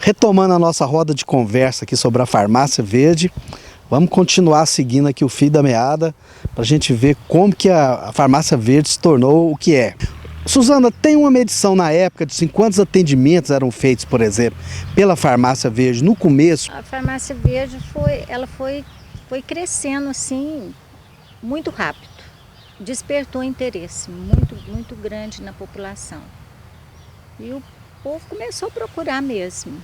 Retomando a nossa roda de conversa aqui sobre a Farmácia Verde, vamos continuar seguindo aqui o fio da meada para a gente ver como que a Farmácia Verde se tornou o que é. Suzana, tem uma medição na época de quantos atendimentos eram feitos, por exemplo, pela Farmácia Verde no começo? A Farmácia Verde foi crescendo assim muito rápido. Despertou interesse muito grande na população. E o povo começou a procurar mesmo.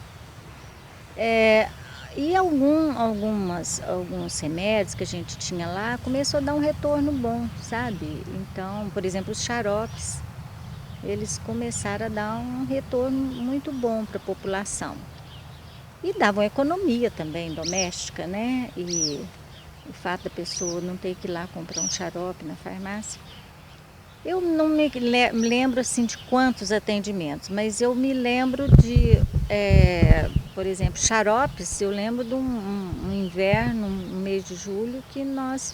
E alguns remédios que a gente tinha lá começou a dar um retorno bom, sabe? Então, por exemplo, os xaropes, eles começaram a dar um retorno muito bom para a população. E davam economia também doméstica, né? E o fato da pessoa não ter que ir lá comprar um xarope na farmácia. Eu não me lembro assim de quantos atendimentos, mas eu me lembro de, por exemplo, xaropes. Eu lembro de um inverno, no mês de julho, que nós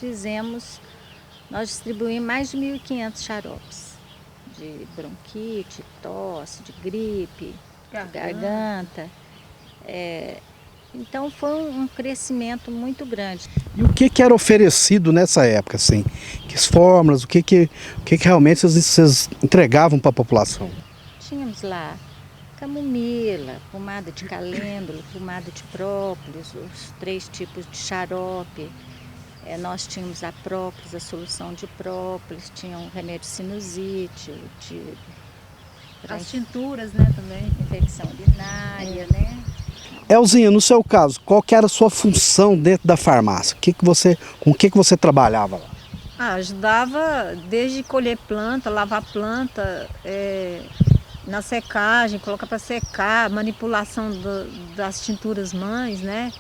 distribuímos mais de 1.500 xaropes. De bronquite, tosse, de gripe, garganta. Então foi um crescimento muito grande. E o que era oferecido nessa época, assim? Que fórmulas, o que realmente vocês entregavam para a população? Tínhamos lá camomila, pomada de calêndula, pomada de própolis, os 3 tipos de xarope. Nós tínhamos a própolis, a solução de própolis, tinha um remédio de sinusite, as tinturas, né, também. Infecção urinária, né? Elzinha, no seu caso, qual que era a sua função dentro da farmácia? Com o que você trabalhava lá? Ajudava desde colher planta, lavar planta, na secagem, colocar para secar, manipulação das tinturas mães, né?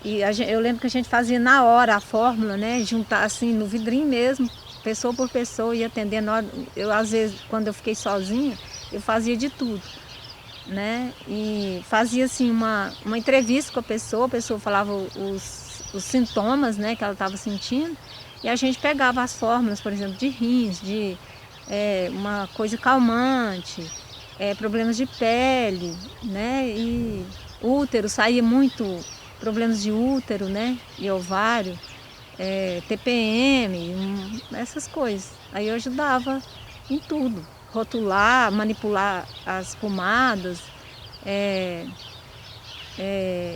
Eu lembro que a gente fazia na hora a fórmula, né? Juntar assim no vidrinho mesmo, pessoa por pessoa, ia atendendo. Eu às vezes, quando eu fiquei sozinha, eu fazia de tudo, né? E fazia assim uma entrevista com a pessoa falava os sintomas, né, que ela estava sentindo, e a gente pegava as fórmulas, por exemplo, de rins, de uma coisa calmante, problemas de pele, né? E útero, saía muito problemas de útero, né? E ovário, TPM, essas coisas. Aí eu ajudava em tudo. Rotular, manipular as pomadas,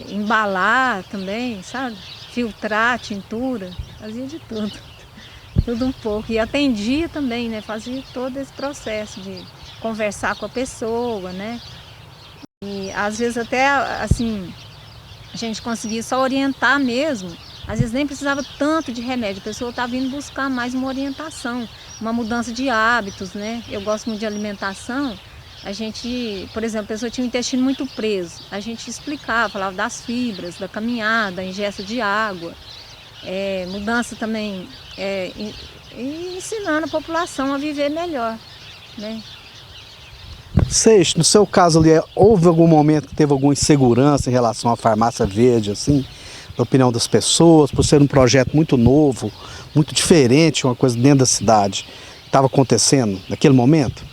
embalar também, sabe? Filtrar, tintura, fazia de tudo, tudo um pouco. E atendia também, né? Fazia todo esse processo de conversar com a pessoa, né? E às vezes até, assim, a gente conseguia só orientar mesmo. Às vezes nem precisava tanto de remédio, a pessoa está vindo buscar mais uma orientação, uma mudança de hábitos, né? Eu gosto muito de alimentação. A gente, por exemplo, a pessoa tinha o intestino muito preso. A gente explicava, falava das fibras, da caminhada, ingesta de água, mudança também, e ensinando a população a viver melhor, né? No seu caso ali, houve algum momento que teve alguma insegurança em relação à Farmácia Verde, assim? Da opinião das pessoas, por ser um projeto muito novo, muito diferente, uma coisa dentro da cidade, estava acontecendo naquele momento?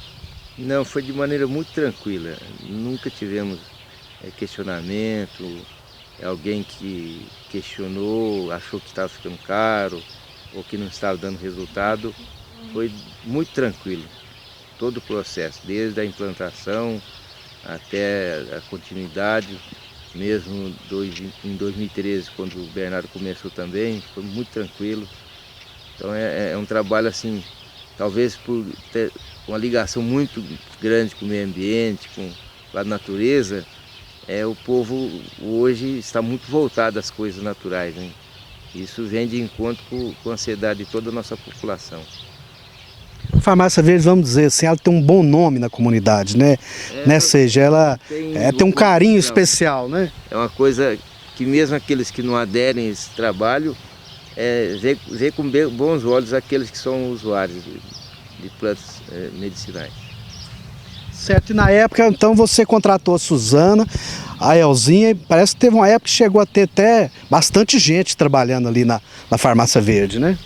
Não, foi de maneira muito tranquila. Nunca tivemos questionamento, alguém que questionou, achou que estava ficando caro ou que não estava dando resultado. Foi muito tranquilo todo o processo, desde a implantação até a continuidade. Mesmo em 2013, quando o Bernardo começou também, foi muito tranquilo. Então é um trabalho assim, talvez por ter uma ligação muito grande com o meio ambiente, com a natureza, o povo hoje está muito voltado às coisas naturais, né? Isso vem de encontro com a ansiedade de toda a nossa população. A Farmácia Verde, vamos dizer assim, ela tem um bom nome na comunidade, né? Ou seja, ela tem um carinho especial, né? É uma coisa que mesmo aqueles que não aderem a esse trabalho, vê com bons olhos aqueles que são usuários de plantas medicinais. Certo, e na época, então, você contratou a Suzana, a Elzinha, parece que teve uma época que chegou a ter até bastante gente trabalhando ali na Farmácia Verde, né?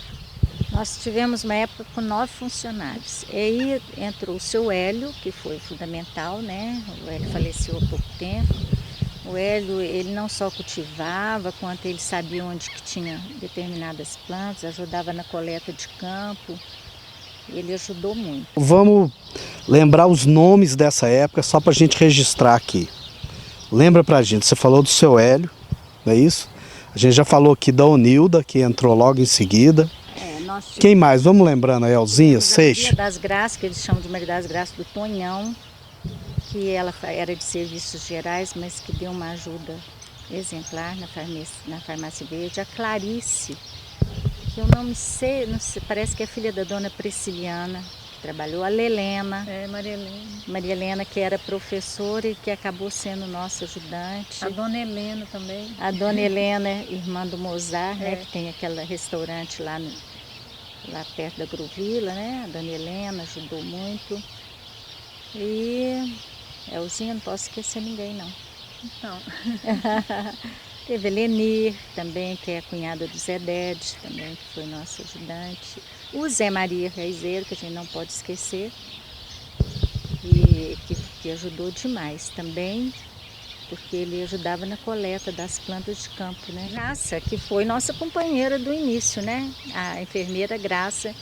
Nós tivemos uma época com 9 funcionários. E aí entrou o seu Hélio, que foi fundamental, né? O Hélio faleceu há pouco tempo. O Hélio, ele não só cultivava, quanto ele sabia onde que tinha determinadas plantas, ajudava na coleta de campo. Ele ajudou muito. Vamos lembrar os nomes dessa época, só para a gente registrar aqui. Lembra pra gente, você falou do seu Hélio, não é isso? A gente já falou aqui da Onilda, que entrou logo em seguida. Quem mais? Vamos lembrando, a Elzinha Seixas. Maria das Graças, que eles chamam de Maria das Graças do Tonhão, que ela era de serviços gerais, mas que deu uma ajuda exemplar na farmácia verde. A Clarice, que eu não sei, parece que é filha da dona Prisciliana, que trabalhou. A Lelena. Maria Helena, que era professora e que acabou sendo nossa ajudante. A dona Helena também. A dona Helena, irmã do Mozart, né, que tem aquele restaurante lá perto da Gruvila, né? A dona Helena ajudou muito. E Elzinha, não posso esquecer ninguém, não. Então. Teve a Lenir também, que é a cunhada do Zé Dede, também, que foi nosso ajudante. O Zé Maria Reizeiro, que a gente não pode esquecer, e que ajudou demais também, porque ele ajudava na coleta das plantas de campo, né? Graça, que foi nossa companheira do início, né? A enfermeira Graça,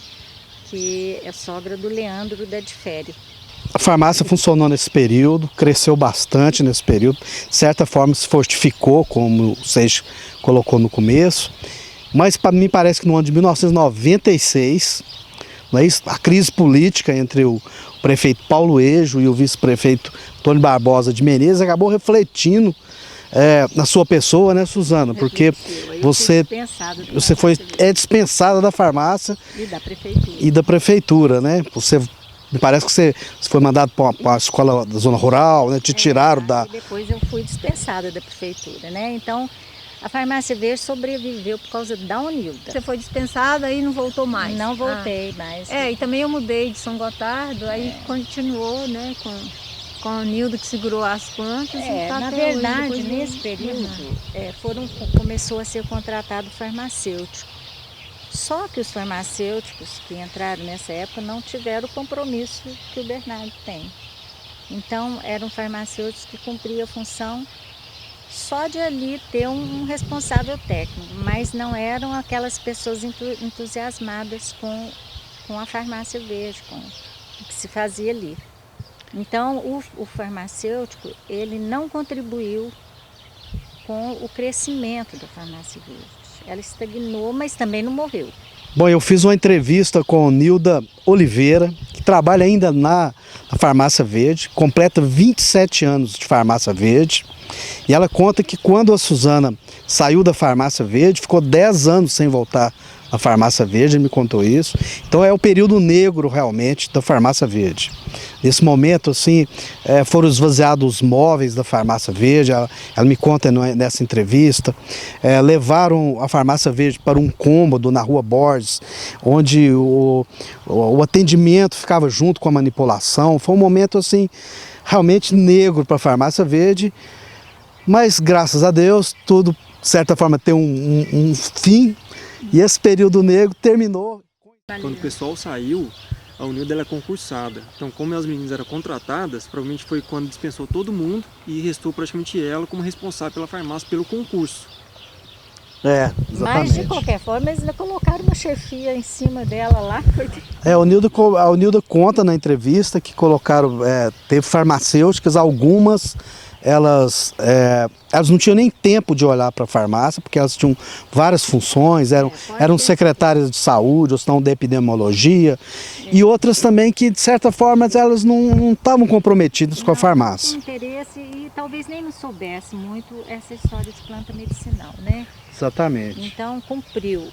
que é sogra do Leandro da Difério. A farmácia funcionou nesse período, cresceu bastante nesse período, de certa forma se fortificou, como o Seixas colocou no começo, mas para mim parece que no ano de 1996, não é isso? A crise política entre o prefeito Paulo Ejo e o vice-prefeito Antônio Barbosa de Menezes acabou refletindo na sua pessoa, né, Suzana? Porque você foi dispensada da farmácia e da prefeitura, né? Me parece que você foi mandado para a escola da zona rural, né? Te tiraram da... E depois eu fui dispensada da prefeitura, né? Então, a farmácia verde sobreviveu por causa da Onilda. Você foi dispensada e não voltou mais? Não voltei mais. E também eu mudei de São Gotardo, aí continuou, né, com a Onilda que segurou as plantas. Na verdade, hoje, nesse período, começou a ser contratado farmacêutico. Só que os farmacêuticos que entraram nessa época não tiveram o compromisso que o Bernardo tem. Então, eram farmacêuticos que cumpriam a função só de ali ter um responsável técnico, mas não eram aquelas pessoas entusiasmadas com a farmácia verde, com o que se fazia ali. Então, o farmacêutico, ele não contribuiu com o crescimento da farmácia verde. Ela estagnou, mas também não morreu. Bom, eu fiz uma entrevista com Nilda Oliveira, que trabalha ainda na farmácia verde, completa 27 anos de farmácia verde, e ela conta que quando a Suzana saiu da farmácia verde, ficou 10 anos sem voltar à farmácia verde, ele me contou isso. Então é o período negro realmente da farmácia verde. Nesse momento, assim, foram esvaziados os móveis da farmácia verde, ela me conta nessa entrevista, levaram a farmácia verde para um cômodo na Rua Borges, onde o atendimento ficava junto com a manipulação. Foi um momento, assim, realmente negro para a farmácia verde, mas graças a Deus, tudo, de certa forma, tem um fim, e esse período negro terminou. Quando o pessoal saiu, a Unilda é concursada. Então, como as meninas eram contratadas, provavelmente foi quando dispensou todo mundo e restou praticamente ela como responsável pela farmácia, pelo concurso. Exatamente. Mas, de qualquer forma, eles ainda colocaram uma chefia em cima dela lá. A Unilda conta na entrevista que colocaram, teve farmacêuticas, algumas... Elas não tinham nem tempo de olhar para a farmácia, porque elas tinham várias funções, eram secretárias de saúde, ou senão de epidemiologia, e outras também que, de certa forma, elas não estavam comprometidas com a farmácia. Não tinha interesse e talvez nem não soubesse muito essa história de planta medicinal, né? Exatamente. Então, cumpriu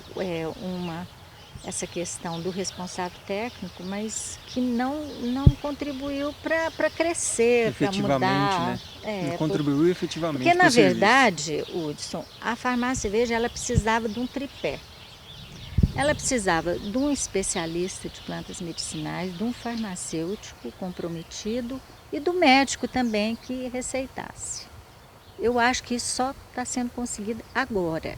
essa questão do responsável técnico, mas que não contribuiu para crescer, para mudar. Né? Não contribuiu efetivamente. Porque, na verdade, Hudson, a farmácia verde, ela precisava de um tripé. Ela precisava de um especialista de plantas medicinais, de um farmacêutico comprometido e do médico também que receitasse. Eu acho que isso só está sendo conseguido agora.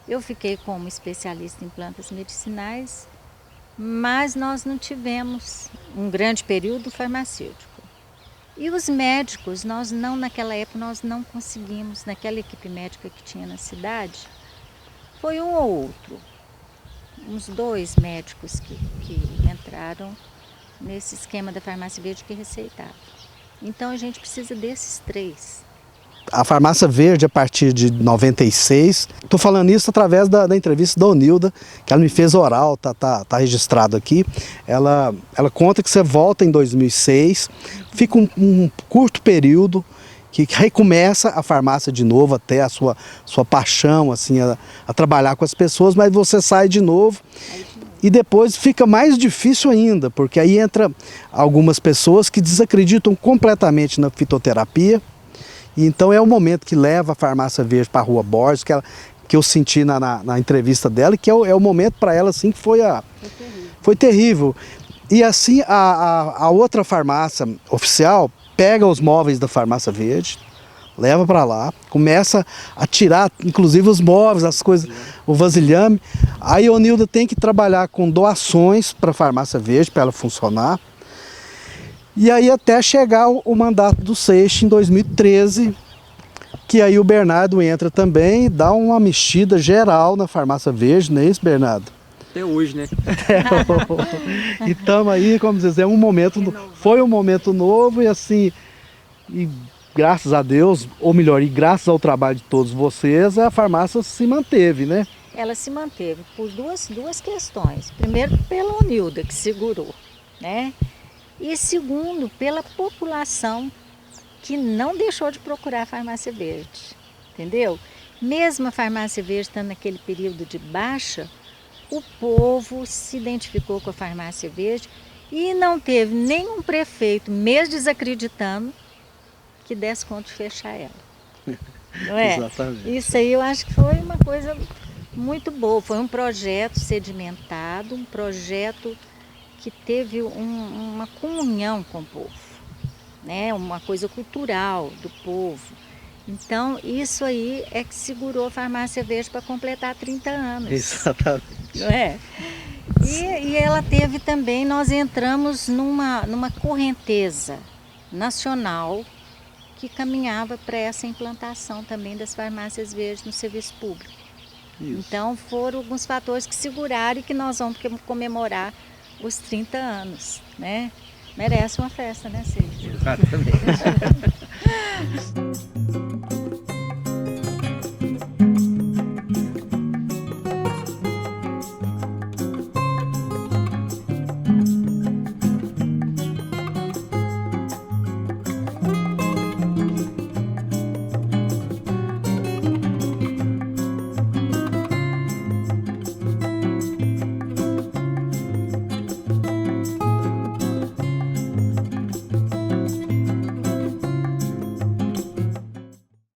Eu fiquei como especialista em plantas medicinais mas nós não tivemos um grande período farmacêutico. E os médicos, naquela época, nós não conseguimos, naquela equipe médica que tinha na cidade, foi um ou outro, uns 2 médicos que entraram nesse esquema da farmácia verde que receitava. Então a gente precisa desses 3. A farmácia verde a partir de 96, estou falando isso através da entrevista da Onilda, que ela me fez oral, tá registrado aqui. Ela conta que você volta em 2006, fica um curto período, que recomeça a farmácia de novo, até a sua paixão assim, a trabalhar com as pessoas, mas você sai de novo. E depois fica mais difícil ainda, porque aí entra algumas pessoas que desacreditam completamente na fitoterapia. E então é o momento que leva a farmácia verde para a Rua Borges, que eu senti na entrevista dela, que é o momento para ela assim, que foi terrível. E assim a outra farmácia oficial pega os móveis da farmácia verde, leva para lá, começa a tirar, inclusive os móveis, as coisas, o vasilhame. Aí a Onilda tem que trabalhar com doações para a farmácia verde, para ela funcionar. E aí até chegar o mandato do Seixas em 2013, que aí o Bernardo entra também, dá uma mexida geral na farmácia verde, não é isso, Bernardo? Até hoje, né? E estamos aí, como dizer, foi um momento novo e assim, e graças a Deus, ou melhor, e graças ao trabalho de todos vocês, a farmácia se manteve, né? Ela se manteve por duas questões. Primeiro, pela Onilda, que segurou, né? E segundo, pela população que não deixou de procurar a farmácia verde, entendeu? Mesmo a farmácia verde estando naquele período de baixa, o povo se identificou com a farmácia verde e não teve nenhum prefeito, mesmo desacreditando, que desse conta de fechar ela. Não é? Exatamente. Isso aí eu acho que foi uma coisa muito boa. Foi um projeto sedimentado, um projeto que teve uma comunhão com o povo, né? Uma coisa cultural do povo. Então, isso aí é que segurou a farmácia verde para completar 30 anos. Exatamente. Não é? E ela teve também, nós entramos numa correnteza nacional que caminhava para essa implantação também das farmácias verdes no serviço público. Isso. Então foram alguns fatores que seguraram e que nós vamos comemorar os 30 anos, né? Merece uma festa, né, Cid? Exatamente.